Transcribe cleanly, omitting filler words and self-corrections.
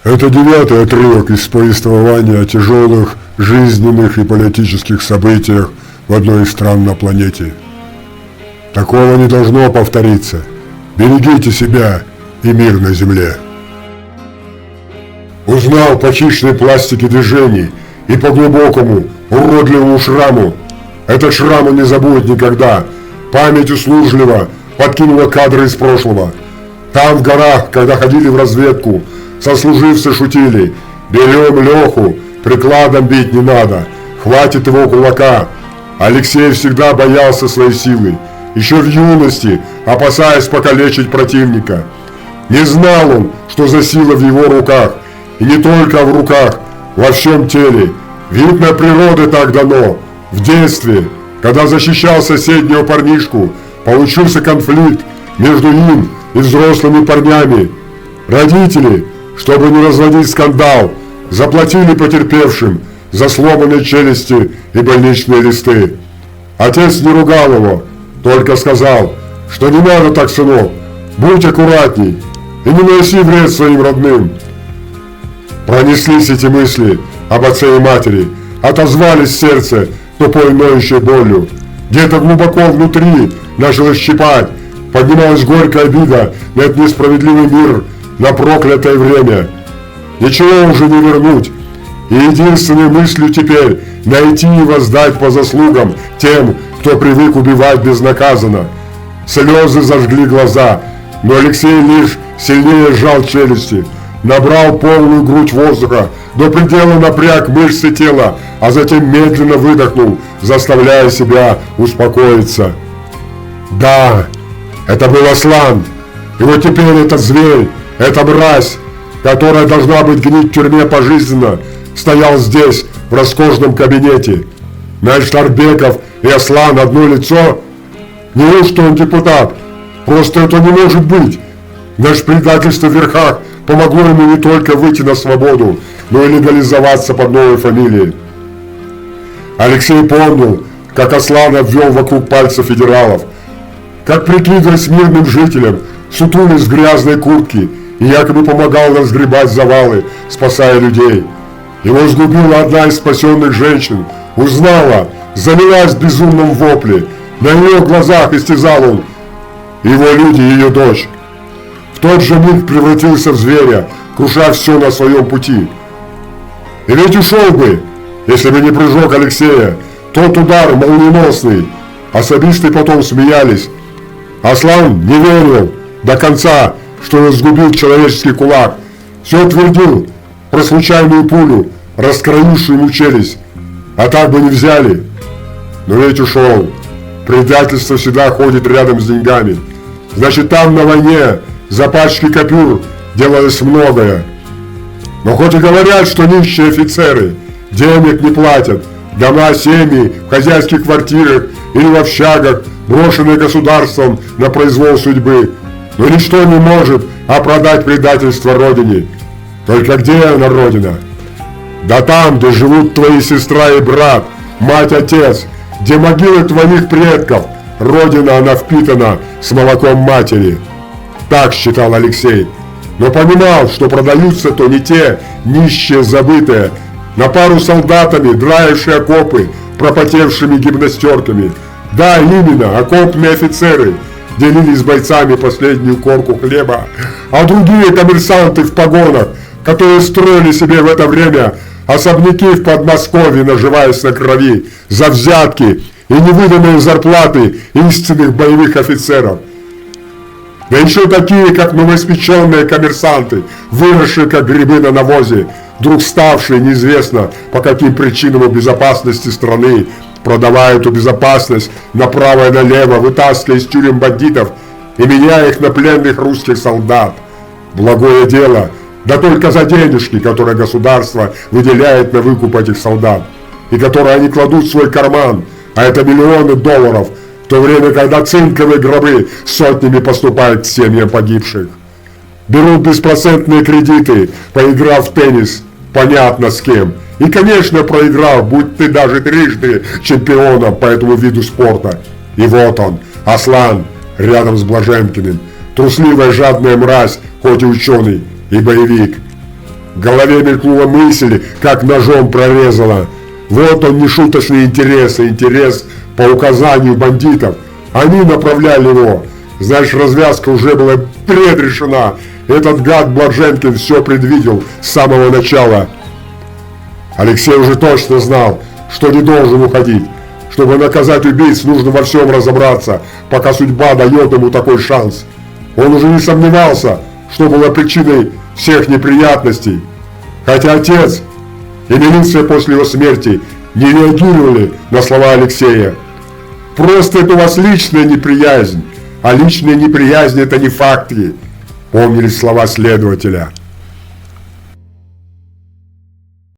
Это 9-й отрывок из повествования о тяжелых жизненных и политических событиях в одной из стран на планете. Такого не должно повториться. Берегите себя и мир на земле. Узнал по хищной пластике движений и по глубокому, уродливому шраму. Этот шрам он не забудет никогда. Память услужливо подкинула кадры из прошлого. Там в горах, когда ходили в разведку, сослуживцы шутили: берем Леху, прикладом бить не надо, хватит его кулака. Алексей всегда боялся своей силы, еще в юности, опасаясь покалечить противника. Не знал он, что за сила в его руках, и не только в руках, во всем теле. Видно, природы так дано. В детстве, когда защищал соседнего парнишку, получился конфликт между ним и взрослыми парнями. Родители, чтобы не разводить скандал, заплатили потерпевшим за сломанные челюсти и больничные листы. Отец не ругал его, только сказал, что не надо так, сынок, будь аккуратней и не наноси вред своим родным. Пронеслись эти мысли об отце и матери, отозвались в сердце тупой ноющей болью. Где-то глубоко внутри начало щипать, поднималась горькая обида на этот несправедливый мир, на проклятое время. Ничего уже не вернуть, и единственной мыслью теперь найти и воздать по заслугам тем, кто привык убивать безнаказанно. Слезы зажгли глаза, но Алексей лишь сильнее сжал челюсти, набрал полную грудь воздуха, до предела напряг мышцы тела, а затем медленно выдохнул, заставляя себя успокоиться. Да, это был Аслан, и вот теперь этот зверь, эта мразь, которая должна быть гнить в тюрьме пожизненно, стоял здесь, в роскошном кабинете. Значит, Арбеков и Аслан одно лицо? Неужто он депутат? Просто это не может быть. Наше предательство в верхах помогло ему не только выйти на свободу, но и легализоваться под новой фамилией. Алексей помнил, как Аслан обвел вокруг пальцев федералов, как, прикидываясь мирным жителям, сутулись в грязной куртке и якобы помогал разгребать завалы, спасая людей. Его сгубила одна из спасенных женщин, узнала, залилась в безумном вопле, на ее глазах истязал он, его люди, ее дочь. В тот же миг превратился в зверя, круша все на своем пути. И ведь ушел бы, если бы не прыжок Алексея, тот удар молниеносный. Особисты потом смеялись. Аслан не верил до конца, что он сгубил человеческий кулак. Все твердил про случайную пулю, раскроившую ему челюсть. А так бы не взяли. Но ведь ушел. Предательство всегда ходит рядом с деньгами. Значит, там на войне за пачки купюр делалось многое. Но хоть и говорят, что нищие офицеры денег не платят, дома, семьи в хозяйских квартирах или в общагах, брошенные государством на произвол судьбы, но ничто не может оправдать предательство Родине. Только где она, Родина? Да там, где живут твои сестра и брат, мать, отец, где могилы твоих предков. Родина, она впитана с молоком матери. Так считал Алексей, но понимал, что продаются то не те нищие забытые, на пару с солдатами, драившие окопы пропотевшими гимнастерками. Да, именно, окопные офицеры делили с бойцами последнюю корку хлеба, а другие коммерсанты в погонах, которые строили себе в это время особняки в Подмосковье, наживаясь на крови, за взятки и невыданные зарплаты истинных боевых офицеров. Да еще такие, как новоиспеченные коммерсанты, выросшие как грибы на навозе, вдруг ставшие неизвестно по каким причинам у безопасности страны, продавая эту безопасность направо и налево, вытаскивая из тюрем бандитов и меняя их на пленных русских солдат. Благое дело, да только за денежки, которые государство выделяет на выкуп этих солдат, и которые они кладут в свой карман, а это миллионы долларов, в то время, когда цинковые гробы сотнями поступают к семьям погибших. Берут беспроцентные кредиты, поиграв в теннис, понятно с кем. И, конечно, проиграв, будь ты даже трижды чемпионом по этому виду спорта. И вот он, Аслан, рядом с Блаженкиным. Трусливая жадная мразь, хоть и ученый, и боевик. В голове мелькнула мысль, как ножом прорезала. Вот он, нешуточный интерес по указанию бандитов. Они направляли его. Знаешь, развязка уже была предрешена. Этот гад Блаженкин все предвидел с самого начала. Алексей уже точно знал, что не должен уходить. Чтобы наказать убийц, нужно во всем разобраться, пока судьба дает ему такой шанс. Он уже не сомневался, что было причиной всех неприятностей. Хотя отец и милиция после его смерти не реагировали на слова Алексея. Просто это у вас личная неприязнь, а личная неприязнь — это не факты, помнились слова следователя.